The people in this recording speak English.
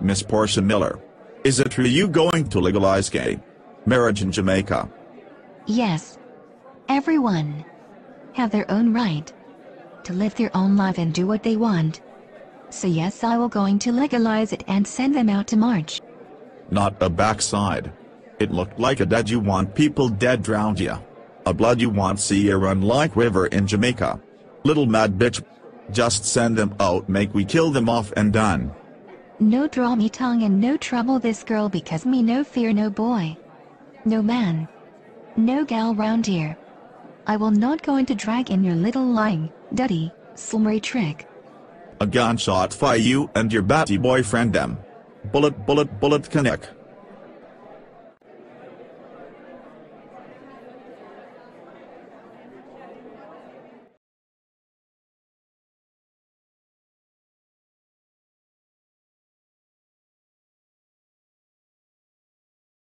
Miss Portia Miller. Is it true you going to legalize gay marriage in Jamaica? Yes. Everyone have their own right to live their own life and do what they want. So yes, I will going to legalize it and send them out to march. Not a backside. It looked like a dead you want people dead drowned ya. A blood you want see ya run like river in Jamaica. Little mad bitch. Just send them out, make we kill them off and done. No draw me tongue and no trouble this girl, because me no fear no boy. No man. No gal round here. I will not going to drag in your little lying, dirty, slummery trick. A gunshot fi you and your batty boyfriend them. Bullet bullet bullet connect.